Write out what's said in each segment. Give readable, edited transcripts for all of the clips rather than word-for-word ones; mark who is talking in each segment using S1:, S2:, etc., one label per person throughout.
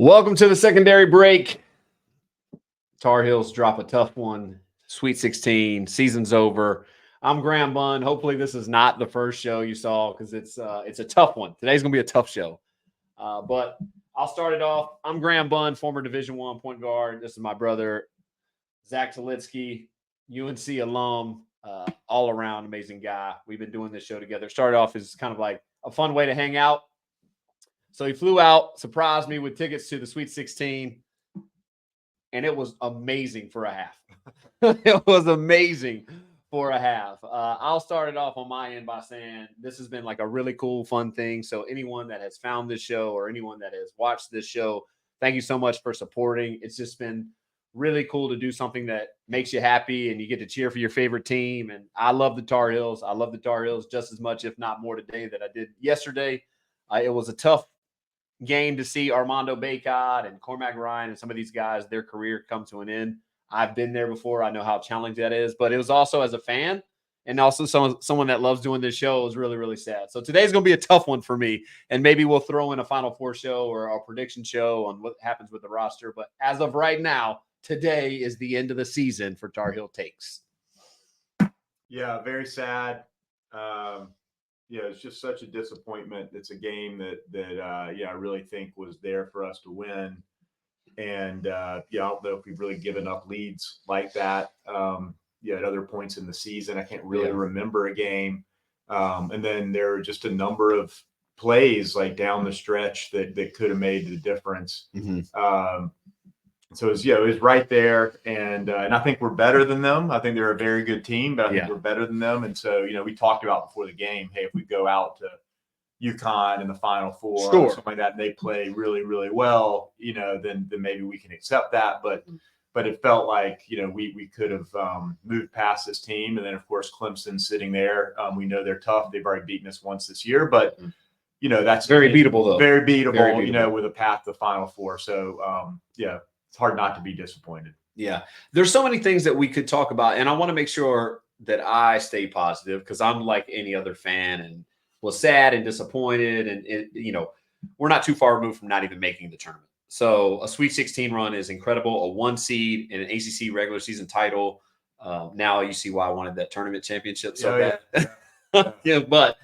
S1: Welcome to the secondary break. Tar Heels drop a tough one. Sweet 16, season's over. I'm Graham Bunn. Hopefully this is not the first show you saw because it's a tough one. Today's going to be a tough show. But I'll start it off. I'm Graham Bunn, former Division I point guard. This is my brother, Zach Talitsky, UNC alum, all around amazing guy. We've been doing this show together. Started off as kind of like a fun way to hang out. So he flew out, surprised me with tickets to the Sweet 16, and it was amazing for a half. It was amazing for a half. I'll start it off on my end by saying this has been like a really cool, fun thing. So anyone that has found this show or anyone that has watched this show, thank you so much for supporting. It's just been really cool to do something that makes you happy and you get to cheer for your favorite team. And I love the Tar Heels. I love the Tar Heels just as much, if not more today than I did yesterday. It was a tough game to see Armando Bacot and Cormac Ryan and some of these guys, their career come to an end. I've been there before. I know how challenging that is, but it was also as a fan and also someone that loves doing this show. It was really, really sad. So today's going to be a tough one for me, and maybe we'll throw in a Final Four show or a prediction show on what happens with the roster. But as of right now, today is the end of the season for Tar Heel Takes.
S2: Yeah, very sad. Yeah, it's just such a disappointment. It's a game that I really think was there for us to win. And I don't know if we've really given up leads like that. At other points in the season, I can't really remember a game. And then there are just a number of plays like down the stretch that could have made the difference. Mm-hmm. So it was right there, and I think we're better than them. I think they're a very good team, but I think we're better than them. And so we talked about before the game, hey, if we go out to UConn in the Final Four or something like that, and they play really, really well, then maybe we can accept that. But it felt like we could have moved past this team, and then of course Clemson sitting there. We know they're tough. They've already beaten us once this year, but that's
S1: very beatable though.
S2: Very beatable. With a path to the Final Four. So it's hard not to be disappointed.
S1: Yeah. There's so many things that we could talk about, and I want to make sure that I stay positive because I'm like any other fan and was sad and disappointed. And, we're not too far removed from not even making the tournament. So a Sweet 16 run is incredible. A 1 seed in an ACC regular season title. Now you see why I wanted that tournament championship so bad. But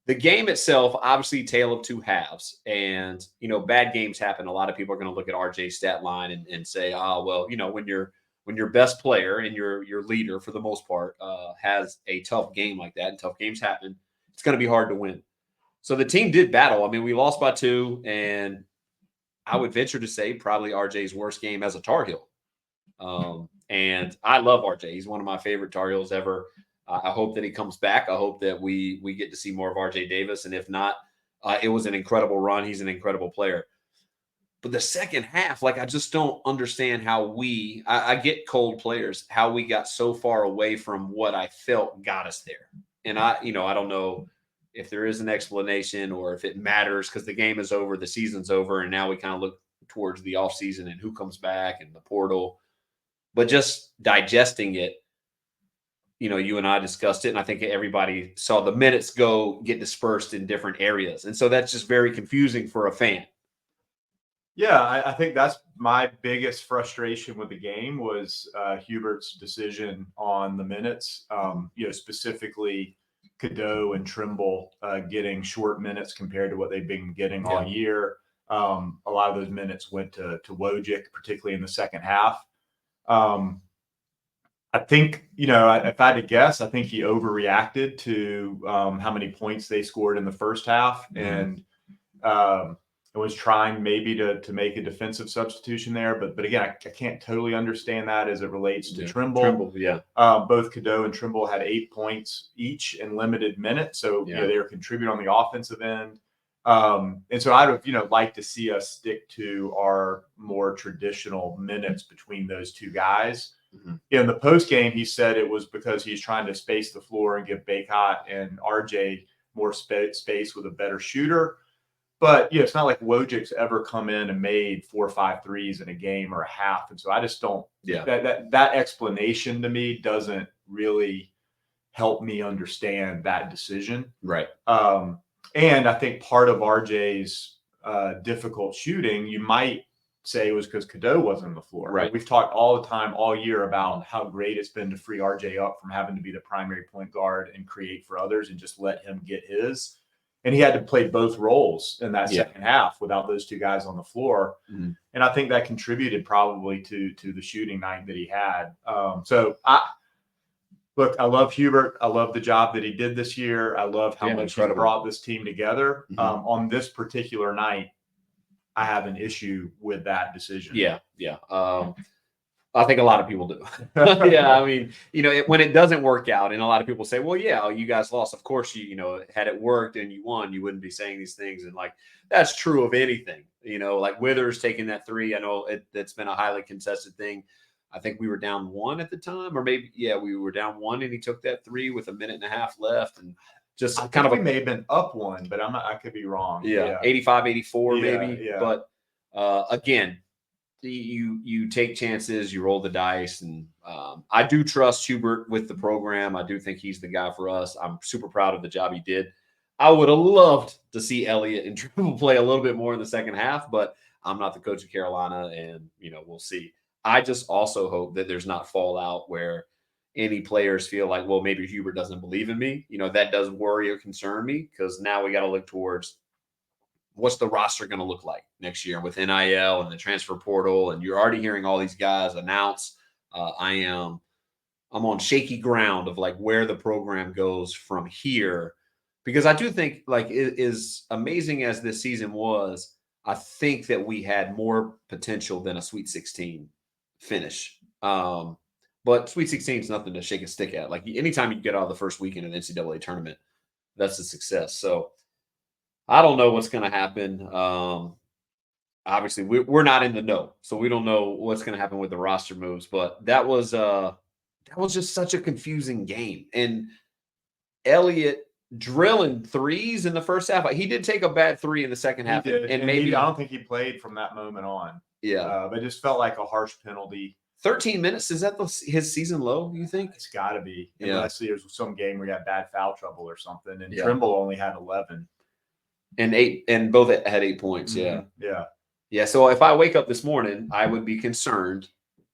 S1: the game itself, obviously, tale of two halves. And, bad games happen. A lot of people are going to look at RJ's stat line and say, when your best player and your leader, for the most part, has a tough game like that, and tough games happen, it's going to be hard to win. So the team did battle. I mean, we lost by 2, and I would venture to say probably RJ's worst game as a Tar Heel. And I love RJ. He's one of my favorite Tar Heels ever. I hope that he comes back. I hope that we get to see more of RJ Davis. And if not, it was an incredible run. He's an incredible player. But the second half, I just don't understand how I get cold players, how we got so far away from what I felt got us there. And I don't know if there is an explanation or if it matters because the game is over, the season's over, and now we kind of look towards the offseason and who comes back and the portal. But just digesting it, you and I discussed it, and I think everybody saw the minutes get dispersed in different areas. And so that's just very confusing for a fan.
S2: Yeah, I think that's my biggest frustration with the game was Hubert's decision on the minutes, specifically Cadeau and Trimble getting short minutes compared to what they've been getting all year. A lot of those minutes went to Wojcik, particularly in the second half. I think, if I had to guess, I think he overreacted to how many points they scored in the first half. Mm-hmm. And was trying maybe to make a defensive substitution there. But again, I can't totally understand that as it relates to Trimble. Both Cadeau and Trimble had 8 points each in limited minutes. So they were contributing on the offensive end. And so I'd have, like to see us stick to our more traditional minutes between those two guys. Mm-hmm. In the post game, he said it was because he's trying to space the floor and give Bacot and RJ more space with a better shooter. But it's not like Wojcik's ever come in and made 4 or 5 threes in a game or a half. And so I just don't that explanation to me doesn't really help me understand that decision.
S1: Right.
S2: And I think part of RJ's difficult shooting, you might say it was because Cadeau wasn't on the floor.
S1: Right.
S2: We've talked all the time, all year, about how great it's been to free RJ up from having to be the primary point guard and create for others and just let him get his. And he had to play both roles in that second half without those two guys on the floor.
S1: Mm-hmm.
S2: And I think that contributed probably to the shooting night that he had. Look, I love Hubert. I love the job that he did this year. I love how much he brought this team together.
S1: Mm-hmm.
S2: On this particular night, I have an issue with that decision.
S1: Yeah. I think a lot of people do. Yeah, I mean, when it doesn't work out, and a lot of people say, well, yeah, you guys lost. Of course, had it worked and you won, you wouldn't be saying these things. And like, that's true of anything, like Withers taking that three. I know it's been a highly contested thing. I think we were down 1 at the time, or maybe, we were down 1 and he took that three with a minute and a half left. And just
S2: we may have been up 1, but I could be wrong.
S1: Yeah. 85, 84, maybe.
S2: Yeah.
S1: But again, you take chances, you roll the dice, and I do trust Hubert with the program. I do think he's the guy for us. I'm super proud of the job he did. I would have loved to see Elliot and Trimble play a little bit more in the second half, but I'm not the coach of Carolina, and we'll see. I just also hope that there's not fallout where any players feel like, well, maybe Hubert doesn't believe in me. That does worry or concern me, because now we got to look towards what's the roster going to look like next year with NIL and the transfer portal. And you're already hearing all these guys announce. I'm on shaky ground of like where the program goes from here, because I do think, like, as amazing as this season was, I think that we had more potential than a Sweet 16 finish. But Sweet 16 is nothing to shake a stick at. Like, anytime you get out of the first weekend of the NCAA tournament, that's a success. So I don't know what's going to happen. Obviously, we're not in the know, so we don't know what's going to happen with the roster moves. But that was just such a confusing game. And Elliot drilling threes in the first half. He did take a bad three in the second half,
S2: and maybe I don't think he played from that moment on.
S1: Yeah,
S2: but it just felt like a harsh penalty.
S1: 13 minutes, is that his season low, you think?
S2: It's got to be.
S1: Yeah.
S2: Unless there's some game where he had bad foul trouble or something. And Trimble only had 11.
S1: And both had 8 points.
S2: Mm-hmm.
S1: Yeah. So if I wake up this morning, I would be concerned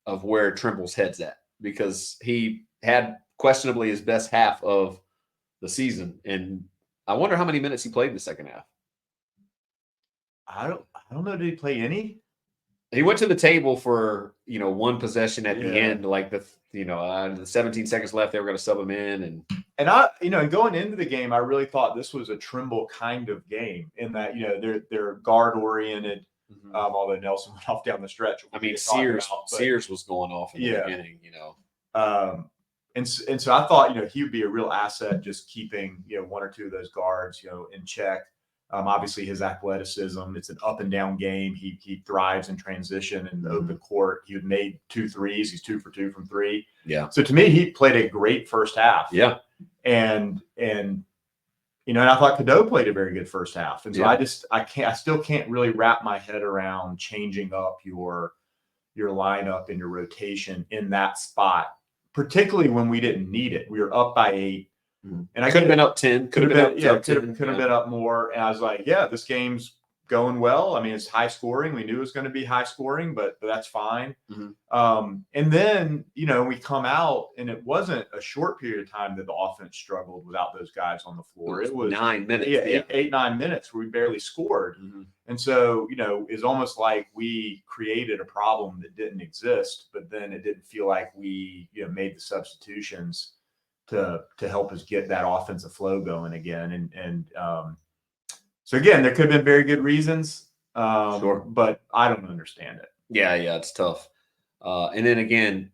S1: of where Trimble's head's at, because he had questionably his best half of the season. And I wonder how many minutes he played in the second half.
S2: I don't know. Did he play any?
S1: He went to the table for, one possession at the end, like the 17 seconds left, they were going to sub him in.
S2: And I, going into the game, I really thought this was a Trimble kind of game in that, they're guard oriented. Mm-hmm. Although Nelson went off down the stretch.
S1: I mean, Sears was going off in the beginning,
S2: And so I thought, he would be a real asset, just keeping, 1 or 2 of those guards, in check. Obviously, his athleticism, it's an up and down game. He thrives in transition and open court. He had made 2 threes. He's 2 for 2 from 3.
S1: Yeah.
S2: So to me, he played a great first half.
S1: Yeah.
S2: And and I thought Cadeau played a very good first half. And so I still can't really wrap my head around changing up your lineup and your rotation in that spot, particularly when we didn't need it. We were up by 8.
S1: And I could have been up 10. Could have
S2: been up more. And I was like, this game's going well. I mean, it's high scoring. We knew it was going to be high scoring, but that's fine. Mm-hmm. And then, we come out, and it wasn't a short period of time that the offense struggled without those guys on the floor. It was
S1: 9 minutes.
S2: 8-9 minutes where we barely scored. Mm-hmm. And so, it's almost like we created a problem that didn't exist, but then it didn't feel like we, made the substitutions to help us get that offensive flow going again. And so again, there could have been very good reasons,
S1: sure,
S2: but I don't understand it.
S1: Yeah, it's tough. And then again,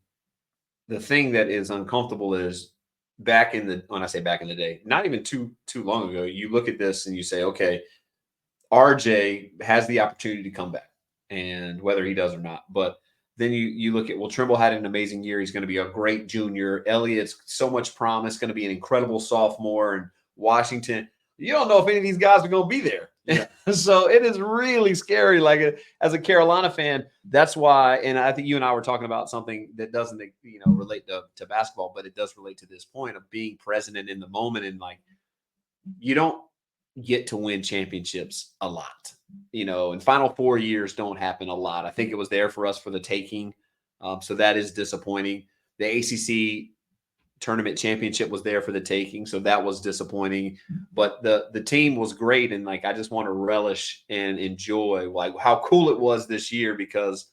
S1: the thing that is uncomfortable is when I say back in the day, not even too long ago, you look at this and you say, okay, RJ has the opportunity to come back, and whether he does or not, but then you look at, Trimble had an amazing year. He's going to be a great junior. Elliot's so much promise, going to be an incredible sophomore. And Washington, you don't know if any of these guys are going to be there. Yeah. So it is really scary. Like, as a Carolina fan, that's why, and I think you and I were talking about something that doesn't, relate to basketball, but it does relate to this point of being present and in the moment. And like, you don't get to win championships a lot. in Final Four years don't happen a lot. I think it was there for us for the taking. So that is disappointing. The ACC tournament championship was there for the taking, so that was disappointing. But the team was great, and like I just want to relish and enjoy like how cool it was this year, because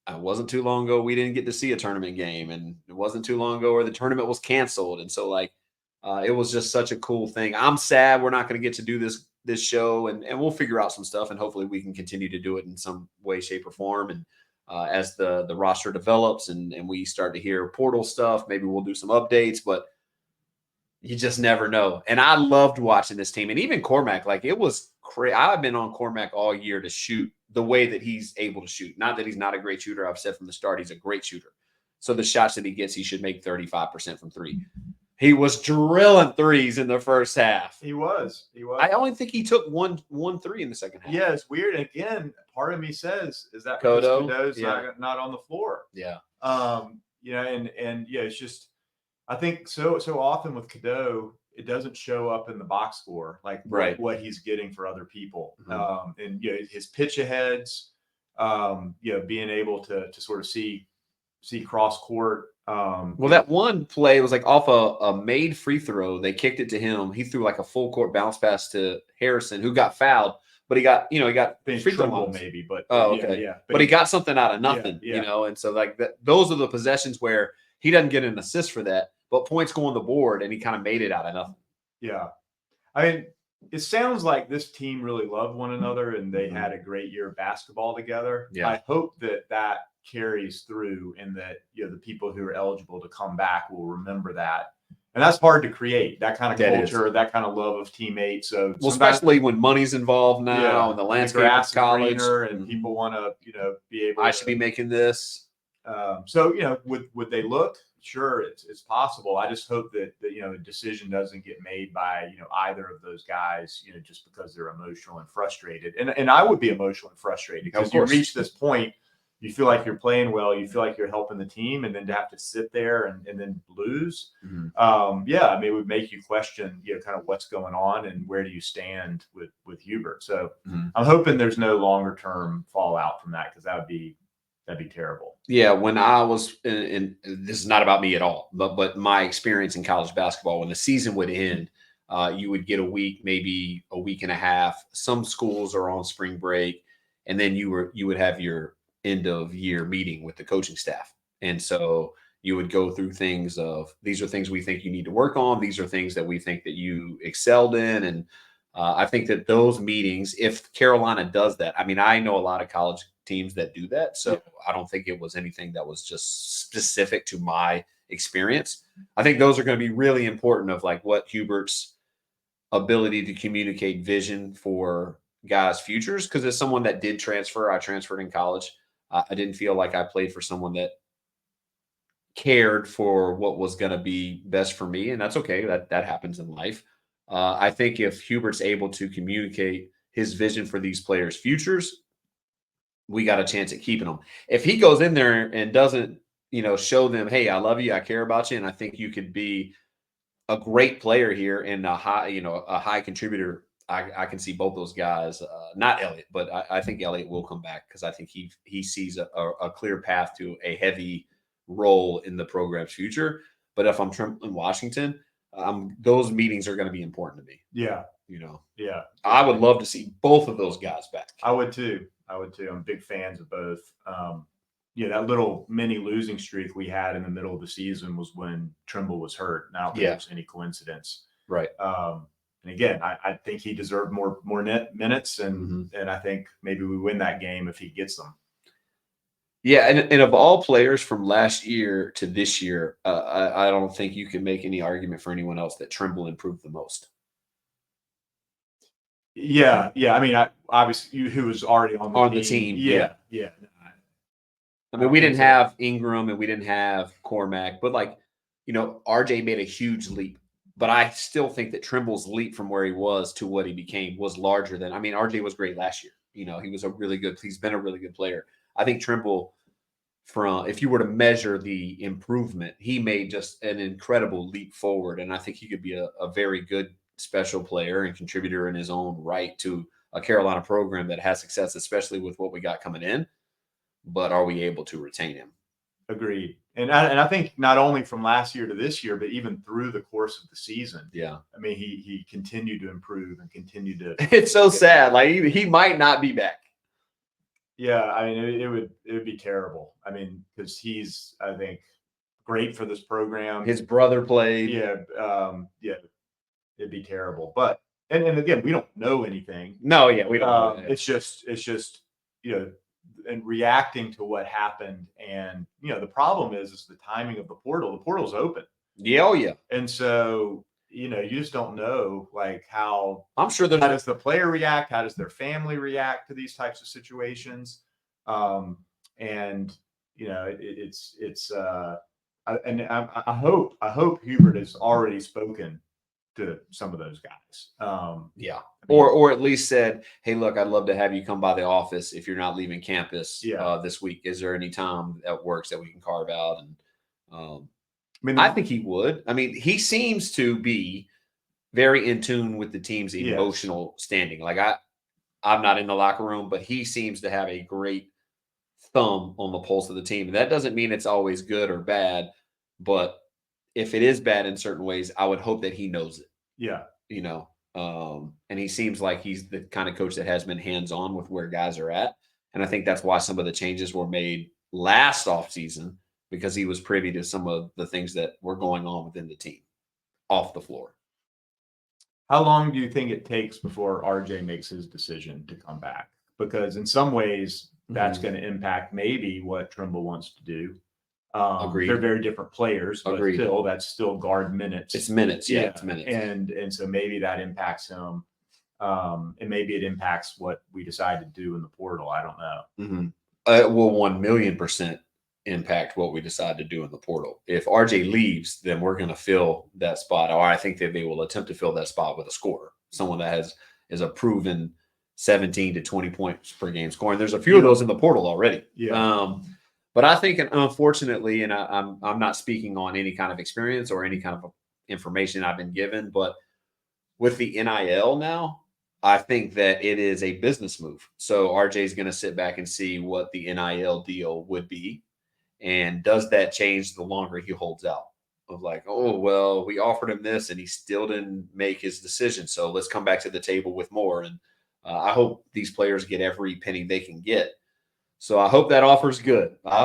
S1: it wasn't too long ago we didn't get to see a tournament game, and it wasn't too long ago where the tournament was canceled, and so like it was just such a cool thing. I'm sad we're not going to get to do this show, and we'll figure out some stuff, and hopefully we can continue to do it in some way, shape, or form. And as the roster develops and we start to hear portal stuff, maybe we'll do some updates. But you just never know. And I loved watching this team, and even Cormac. Like it was crazy. I've been on Cormac all year to shoot the way that he's able to shoot. Not that he's not a great shooter. I've said from the start he's a great shooter. So the shots that he gets, he should make 35% from three. He was drilling threes in the first half.
S2: He was.
S1: I only think he took one three in the second half.
S2: Yeah, it's weird. Again, part of me says, is that
S1: Kodo?
S2: because Kodo's not on the floor?
S1: Yeah.
S2: And yeah, it's just, I think so often with Kodo, it doesn't show up in the box score, like what he's getting for other people.
S1: Mm-hmm.
S2: And his pitch aheads, being able to sort of see cross court.
S1: That one play was like off a made free throw. They kicked it to him. He threw like a full court bounce pass to Harrison, who got fouled, but he got free throw
S2: maybe. But
S1: okay, yeah. But he got something out of nothing, and so like those are the possessions where he doesn't get an assist for that, but points go on the board, and he kind of made it out of nothing.
S2: Yeah, I mean, it sounds like this team really loved one another, and they had a great year of basketball together.
S1: Yeah.
S2: I hope that carries through, and that the people who are eligible to come back will remember that. And that's hard to create, that kind of culture, that kind of love of teammates. So
S1: especially when money's involved now, and the landscape of college,
S2: and people want to be able.
S1: I should be making this.
S2: So would they look? Sure, it's possible. I just hope that the decision doesn't get made by either of those guys just because they're emotional and frustrated. And I would be emotional and frustrated, because you reach this point, you feel like you're playing well, you feel like you're helping the team, and then to have to sit there and then lose, it would make you question kind of what's going on and where do you stand with Hubert. So I'm hoping there's no longer term fallout from that, because that'd be terrible.
S1: Yeah, when I was in this is not about me at all, but my experience in college basketball, when the season would end, you would get a week, maybe a week and a half. Some schools are on spring break, and then you would have your end of year meeting with the coaching staff. And so you would go through things of, these are things we think you need to work on. These are things that we think that you excelled in. And I think that those meetings, if Carolina does that, I mean, I know a lot of college teams that do that. So I don't think it was anything that was just specific to my experience. I think those are going to be really important, of like what Hubert's ability to communicate vision for guys' futures. Because as someone that did transfer, I transferred in college. I didn't feel like I played for someone that cared for what was going to be best for me. And that's okay. That happens in life. I think if Hubert's able to communicate his vision for these players' futures, we got a chance at keeping them. If he goes in there and doesn't, show them, hey, I love you, I care about you, and I think you could be a great player here and a high contributor, I can see both those guys, not Elliot, but I think Elliot will come back, because I think he sees a clear path to a heavy role in the program's future. But if I'm Trump in Washington, those meetings are going to be important to me.
S2: Yeah.
S1: Yeah. I would love to see both of those guys back.
S2: I would too. I'm big fans of both. That little mini losing streak we had in the middle of the season was when Trimble was hurt. And I don't think it was any coincidence.
S1: Right.
S2: And again, I think he deserved more net minutes, and I think maybe we win that game if he gets them.
S1: Yeah, and of all players from last year to this year, I don't think you can make any argument for anyone else that Trimble improved the most.
S2: Yeah. I mean, obviously, who was already on the team. Yeah.
S1: I mean, we didn't have Ingram and we didn't have Cormac, but RJ made a huge leap. But I still think that Trimble's leap from where he was to what he became was larger than. I mean, RJ was great last year. He was he's been a really good player. I think Trimble, if you were to measure the improvement, he made just an incredible leap forward. And I think he could be a very good special player and contributor in his own right to a Carolina program that has success, especially with what we got coming in. But are we able to retain him?
S2: Agreed. And I think not only from last year to this year, but even through the course of the season.
S1: Yeah.
S2: I mean, he continued to improve and continued to.
S1: It's so sad. Like he might not be back.
S2: Yeah, I mean, it would be terrible. I mean, because he's, I think, great for this program.
S1: His brother played.
S2: Yeah, yeah, it'd be terrible. But and again, we don't know anything.
S1: No, yeah, we don't.
S2: It's just and reacting to what happened, and the problem is the timing of the portal. The portal's open.
S1: Yeah, oh yeah.
S2: And so you just don't know like how.
S1: I'm sure
S2: how does the player react? How does their family react to these types of situations? And it's I hope Hubert has already spoken to some of those guys.
S1: Yeah. Or at least said, hey, look, I'd love to have you come by the office if you're not leaving campus this week. Is there any time that works that we can carve out? And I think he would. I mean, he seems to be very in tune with the team's emotional standing. Like I'm not in the locker room, but he seems to have a great thumb on the pulse of the team. And that doesn't mean it's always good or bad, but if it is bad in certain ways, I would hope that he knows it.
S2: Yeah.
S1: And he seems like he's the kind of coach that has been hands-on with where guys are at. And I think that's why some of the changes were made last offseason, because he was privy to some of the things that were going on within the team off the floor.
S2: How long do you think it takes before RJ makes his decision to come back? Because in some ways, that's going to impact maybe what Trimble wants to do.
S1: Agreed.
S2: They're very different players, but
S1: Agreed.
S2: still, that's still guard minutes.
S1: It's minutes, yeah, it's minutes.
S2: And so maybe that impacts him, and maybe it impacts what we decide to do in the portal. I don't know.
S1: Mm-hmm. It will 1,000,000% impact what we decide to do in the portal. If RJ leaves, then we're going to fill that spot, or I think that they will attempt to fill that spot with a scorer, someone that is a proven 17 to 20 points per game scoring. There's a few of those in the portal already.
S2: Yeah.
S1: But I think, unfortunately, and I'm not speaking on any kind of experience or any kind of information I've been given, but with the NIL now, I think that it is a business move. So RJ is going to sit back and see what the NIL deal would be. And does that change the longer he holds out? Of like, oh, well, we offered him this and he still didn't make his decision. So let's come back to the table with more. And I hope these players get every penny they can get. So I hope that offer's good. I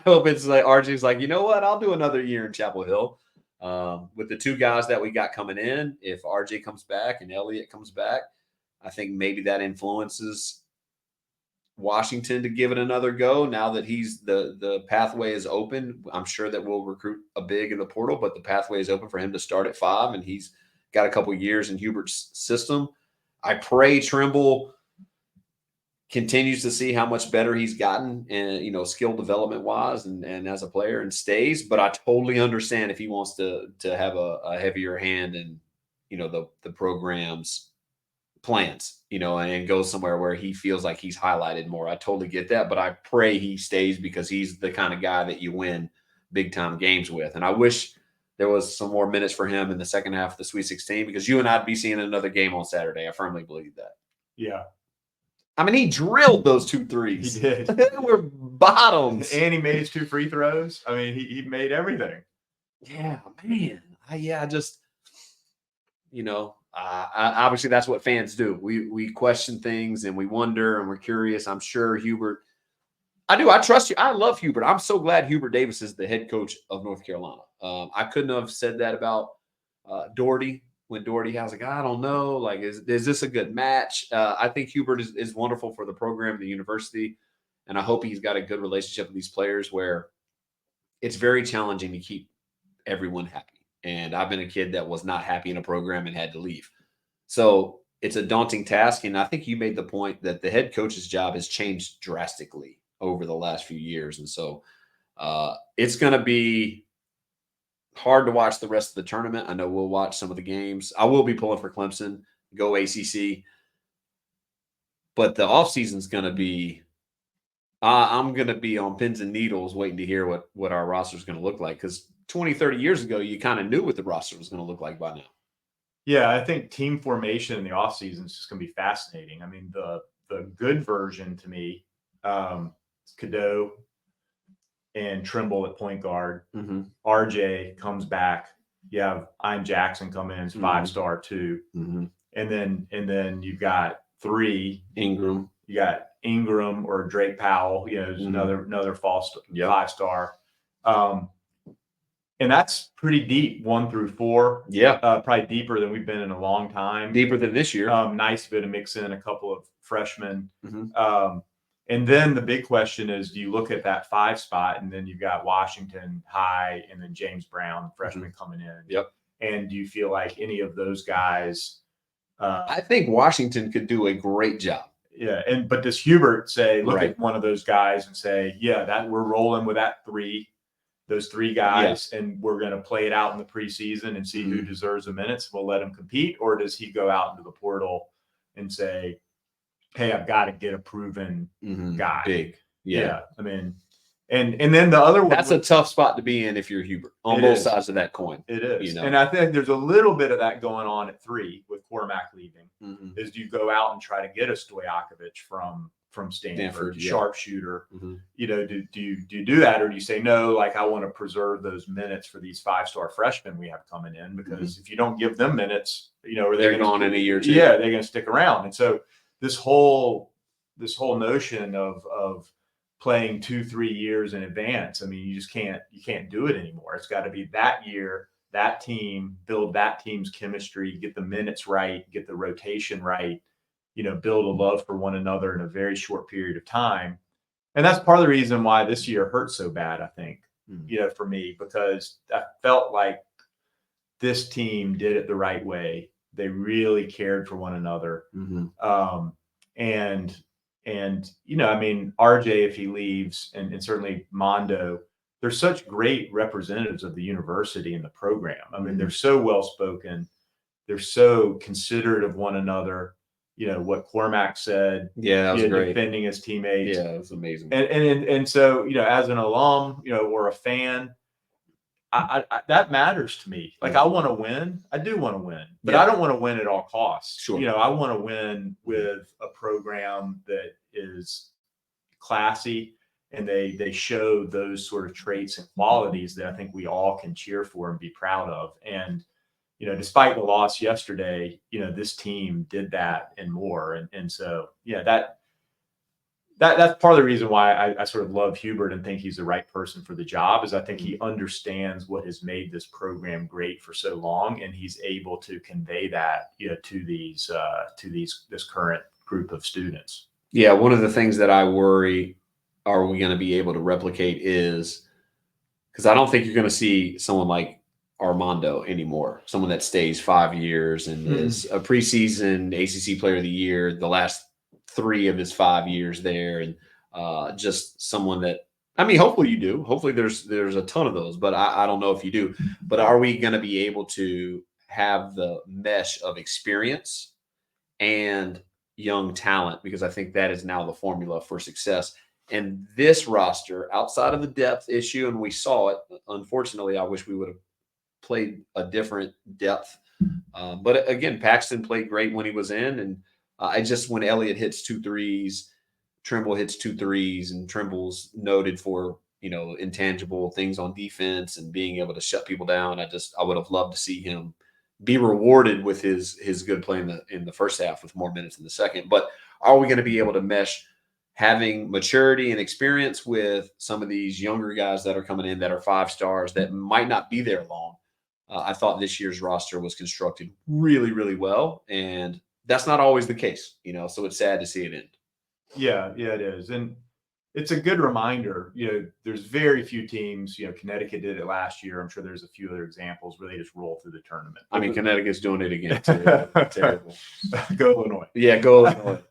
S1: hope it's like RJ's like, you know what? I'll do another year in Chapel Hill. With the two guys that we got coming in, if RJ comes back and Elliot comes back, I think maybe that influences Washington to give it another go. Now that he's the pathway is open, I'm sure that we'll recruit a big in the portal, but the pathway is open for him to start at 5, and he's got a couple years in Hubert's system. I pray Trimble continues to see how much better he's gotten, and skill development wise and as a player, and stays. But I totally understand if he wants to have a heavier hand in the program's plans, and go somewhere where he feels like he's highlighted more. I totally get that, but I pray he stays because he's the kind of guy that you win big time games with. And I wish there was some more minutes for him in the second half of the Sweet 16, because you and I'd be seeing another game on Saturday. I firmly believe that.
S2: Yeah.
S1: I mean, he drilled those 2 threes.
S2: He did.
S1: They were bottoms.
S2: And he made his 2 free throws. I mean, he made everything.
S1: Yeah, man. Obviously that's what fans do. We question things and we wonder and we're curious. I'm sure Hubert. I trust you. I love Hubert. I'm so glad Hubert Davis is the head coach of North Carolina. I couldn't have said that about Doherty. When Doherty has like, I don't know, like, is this a good match? I think Hubert is wonderful for the program, the university, and I hope he's got a good relationship with these players where it's very challenging to keep everyone happy. And I've been a kid that was not happy in a program and had to leave. So it's a daunting task. And I think you made the point that the head coach's job has changed drastically over the last few years. And so it's going to be hard to watch the rest of the tournament. I know we'll watch some of the games. I will be pulling for Clemson, go ACC. But the offseason is going to be I'm going to be on pins and needles waiting to hear what our roster is going to look like, because 20, 30 years ago, you kind of knew what the roster was going to look like by now.
S2: Yeah, I think team formation in the offseason is just going to be fascinating. I mean, the good version to me, is Cadeau and Trimble at point guard.
S1: Mm-hmm.
S2: RJ comes back. You have Ian Jackson come in as 5-star too.
S1: Mm-hmm.
S2: And then you've got 3
S1: Ingram.
S2: You got Ingram or Drake Powell, there's another false 5-star. And that's pretty deep, 1 through 4.
S1: Yeah.
S2: Probably deeper than we've been in a long time.
S1: Deeper than this year.
S2: Nice bit to mix in a couple of freshmen.
S1: Mm-hmm.
S2: And then the big question is, do you look at that 5 spot and then you've got Washington high and then James Brown, freshman, coming in.
S1: Yep.
S2: And do you feel like any of those guys?
S1: I think Washington could do a great job.
S2: Yeah. But does Hubert say, look at one of those guys and say, yeah, that we're rolling with those 3 guys, and we're going to play it out in the preseason and see who deserves the minutes. We'll let them compete. Or does he go out into the portal and say, hey, I've got to get a proven guy?
S1: Big. Yeah.
S2: I mean, and then the other one.
S1: That's a tough spot to be in if you're Hubert on both sides of that coin.
S2: It is. And I think there's a little bit of that going on at 3 with Cormac leaving. Is do you go out and try to get a Stojakovic from Stanford, sharpshooter? Do you do that, or do you say no? Like, I want to preserve those minutes for these 5-star freshmen we have coming in, because if you don't give them minutes, are
S1: they're gone in a year or two.
S2: Yeah, they're going to stick around. And so this whole notion of playing 2-3 years in advance, I mean, you can't do it anymore. It's got to be that year, that team, build that team's chemistry, get the minutes right, get the rotation right. Build a love for one another in a very short period of time. And that's part of the reason why this year hurt so bad, I think, for me, because I felt like this team did it the right way. They really cared for one another. I mean, RJ, if he leaves, and certainly Mondo, they're such great representatives of the university and the program. I mean, they're so well-spoken. They're so considerate of one another. What Cormac said,
S1: that was great.
S2: Defending his teammates.
S1: Yeah, it was amazing.
S2: And so, as an alum, or a fan, I that matters to me. Like, I want to win. I do want to win, but I don't want to win at all costs.
S1: Sure.
S2: I want to win with a program that is classy, and they show those sort of traits and qualities that I think we all can cheer for and be proud of. And despite the loss yesterday, this team did that and more. And so, that's part of the reason why I sort of love Hubert and think he's the right person for the job, is I think he understands what has made this program great for so long, and he's able to convey that, to this current group of students.
S1: Yeah, one of the things that I worry, are we going to be able to replicate, is because I don't think you're going to see someone like Armando anymore, someone that stays 5 years and is a preseason ACC Player of the Year the last 3 of his 5 years there, and just someone that, I mean, hopefully you do. Hopefully there's a ton of those, but I don't know if you do. But are we going to be able to have the mesh of experience and young talent? Because I think that is now the formula for success. And this roster, outside of the depth issue, and we saw it, unfortunately, I wish we would have played a different depth. But again, Paxton played great when he was in. And when Elliot hits 2 threes, Trimble hits 2 threes, and Trimble's noted for, intangible things on defense and being able to shut people down. I would have loved to see him be rewarded with his good play in the first half with more minutes in the second. But are we going to be able to mesh having maturity and experience with some of these younger guys that are coming in that are 5 stars that might not be there long? I thought this year's roster was constructed really, really well, and that's not always the case, so it's sad to see it end.
S2: Yeah, it is. And it's a good reminder, there's very few teams, Connecticut did it last year. I'm sure there's a few other examples where they just roll through the tournament.
S1: I mean, Connecticut's doing it again too. Terrible.
S2: Go Illinois.
S1: Yeah, go Illinois.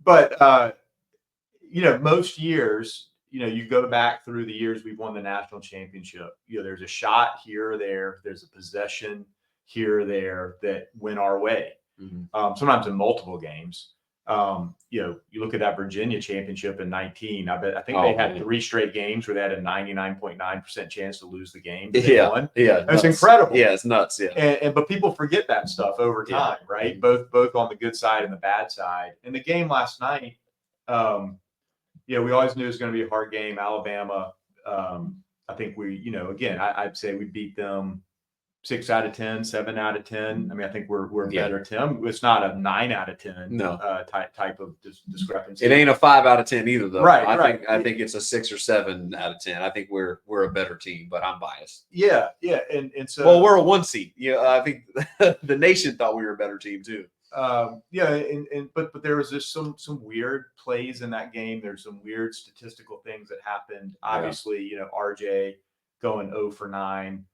S2: But, most years, you go back through the years we've won the national championship, there's a shot here or there, there's a possession here or there that went our way. Sometimes in multiple games. You look at that Virginia championship in 19. I think they had 3 straight games where they had a 99.9% chance to lose the game. They won.
S1: Yeah,
S2: it's incredible.
S1: Yeah, it's nuts. Yeah,
S2: but people forget that stuff over time, right? Both on the good side and the bad side. And the game last night, we always knew it was going to be a hard game. Alabama, I think again, I'd say we beat them 6 out of 10, 7 out of 10. I mean, I think we're a better team. It's not a 9 out of 10 type of discrepancy.
S1: It ain't a 5 out of 10 either, though.
S2: Right.
S1: I think it's a 6 or 7 out of 10. I think we're a better team, but I'm biased.
S2: Yeah. And so
S1: we're a 1 seed. I think the nation thought we were a better team too.
S2: But there was just some weird plays in that game. There's some weird statistical things that happened. Obviously, RJ going 0 for 9.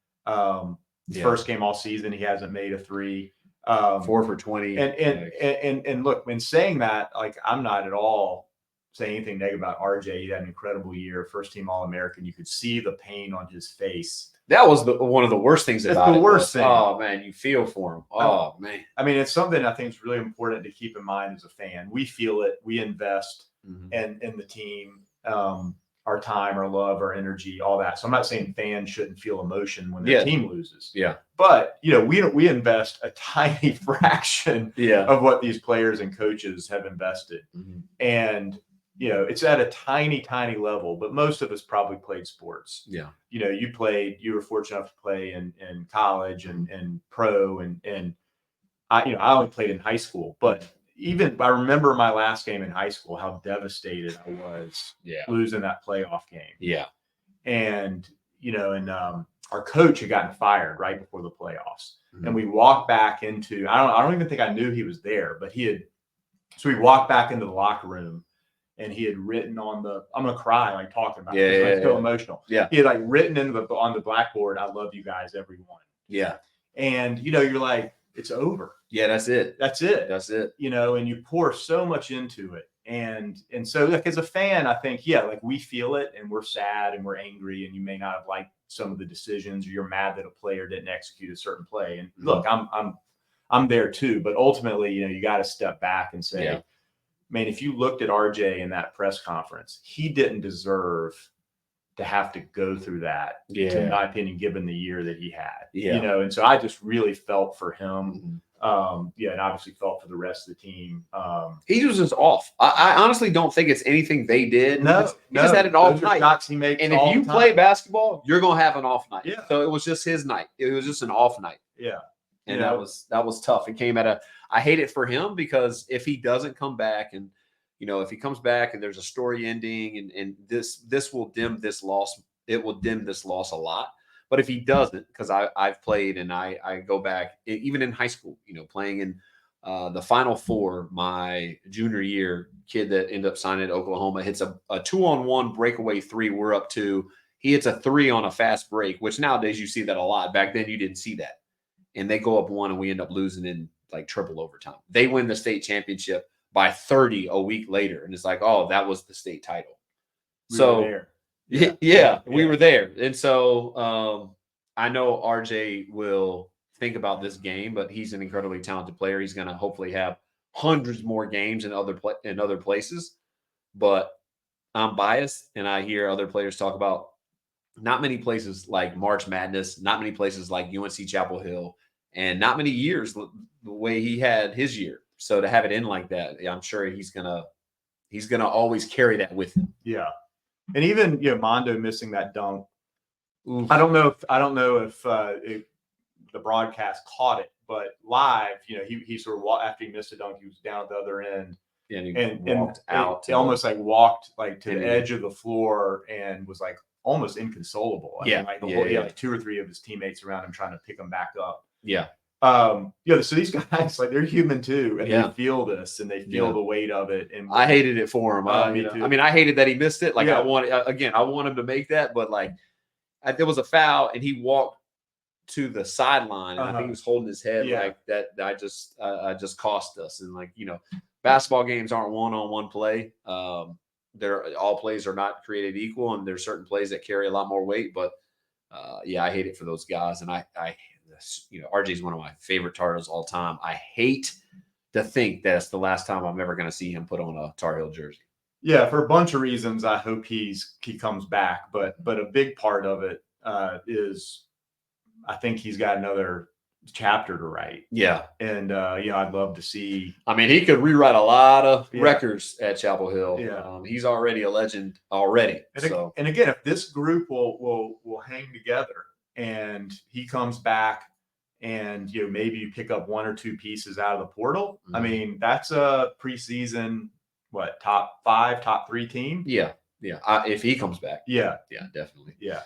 S2: First game all season, he hasn't made a 3.
S1: 4 for 20.
S2: And look, when saying that, like, I'm not at all saying anything negative about RJ. He had an incredible year, first team All-American. You could see the pain on his face.
S1: That was one of the worst things about it.
S2: The worst thing.
S1: Oh man, you feel for him. Oh man.
S2: I mean, it's something I think is really important to keep in mind as a fan. We feel it. We invest in the team. Our time, our love, our energy, all that. So I'm not saying fans shouldn't feel emotion when their team loses.
S1: Yeah.
S2: But we invest a tiny fraction of what these players and coaches have invested. And it's at a tiny, tiny level, but most of us probably played sports.
S1: Yeah.
S2: You were fortunate enough to play in college and pro and I only played in high school, but I remember my last game in high school, how devastated I was losing that playoff game.
S1: Yeah.
S2: And, our coach had gotten fired right before the playoffs. And we walked back into, I don't even think I knew he was there, but so we walked back into the locker room and he had written on I'm going to cry, like talking about it. It's so emotional.
S1: Yeah.
S2: He had like written on the blackboard, "I love you guys, everyone."
S1: Yeah.
S2: And, you're like, it's over.
S1: Yeah, that's it.
S2: That's it. And you pour so much into it. And so, like, as a fan, I think, like, we feel it and we're sad and we're angry and you may not have liked some of the decisions, or you're mad that a player didn't execute a certain play. And look, I'm there too, but ultimately, you got to step back and say, man, if you looked at RJ in that press conference, he didn't deserve to have to go through that, in my opinion, given the year that he had. And so I just really felt for him. And obviously felt for the rest of the team.
S1: He was just off. I honestly don't think it's anything they did. He just had an off night.
S2: Shots he makes,
S1: and if you play basketball, you're gonna have an off night.
S2: Yeah.
S1: So it was just his night. It was just an off night.
S2: Yeah.
S1: And that was tough. It came I hate it for him, because if he doesn't come back and if he comes back and there's a story ending and this will dim this loss, it will dim this loss a lot. But if he doesn't, because I've played and I go back, even in high school, playing in the Final Four my junior year, kid that ended up signing at Oklahoma hits a 2-on-1 breakaway 3. We're up 2. He hits a 3 on a fast break, which nowadays you see that a lot. Back then you didn't see that. And they go up 1 and we end up losing in like triple overtime. They win the state championship by 30 a week later. And it's like, oh, that was the state title. We were there. And so I know RJ will think about this game, but he's an incredibly talented player. He's going to hopefully have hundreds more games in other places. But I'm biased, and I hear other players talk about not many places like March Madness, not many places like UNC Chapel Hill, and not many years the way he had his year. So to have it in like that, I'm sure he's gonna always carry that with him.
S2: Yeah. And even Mondo missing that dunk. Oof. I don't know if the broadcast caught it, but live, he sort of after he missed a dunk, he was down at the other end.
S1: Yeah, and walked out.
S2: He almost walked to the edge of the floor and was like almost inconsolable. I mean, he had like 2 or 3 of his teammates around him trying to pick him back up.
S1: Yeah.
S2: So these guys, they're human too, and they feel this and they feel the weight of it. And
S1: I hated it for him.
S2: Me too.
S1: I mean, I hated that he missed it. I want him to make that, but there was a foul and he walked to the sideline, and I think he was holding his head like that. I just cost us. And basketball games aren't one-on-one play. All plays are not created equal, and there's certain plays that carry a lot more weight. But I hate it for those guys, and RJ is one of my favorite Tar Heels all time. I hate to think that's the last time I'm ever going to see him put on a Tar Heel jersey.
S2: Yeah, for a bunch of reasons, I hope he comes back. But a big part of it is I think he's got another chapter to write.
S1: Yeah,
S2: and I'd love to see.
S1: I mean, he could rewrite a lot of records at Chapel Hill.
S2: Yeah,
S1: he's already a legend already.
S2: And again, if this group will hang together and he comes back, and maybe you pick up one or two pieces out of the portal. I mean, that's a preseason top 5, top 3 team.
S1: Yeah. If he comes back.
S2: Yeah,
S1: definitely.
S2: Yeah.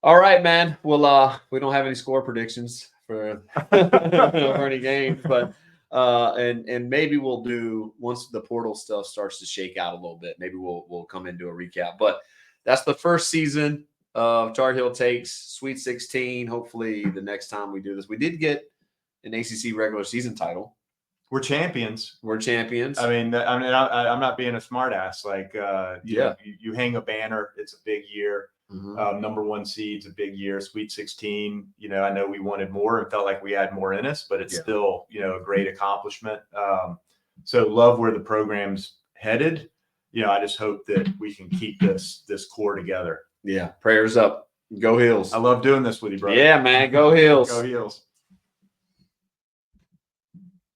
S1: All right, man. Well, we don't have any score predictions for any games, but and maybe we'll do once the portal stuff starts to shake out a little bit. Maybe we'll come into a recap. But that's the first season of Tar Heel Takes, Sweet 16. Hopefully, the next time we do this, we did get an ACC regular season title.
S2: We're champions.
S1: I
S2: mean, I'm not being a smartass. Like, you hang a banner. It's a big year. Number 1 seed's a big year. Sweet 16. I know we wanted more and felt like we had more in us, but it's still, a great accomplishment. So love where the program's headed. I just hope that we can keep this core together.
S1: Yeah, prayers up. Go Heels.
S2: I love doing this with you, brother.
S1: Yeah, man. Go Heels.
S2: Go Heels.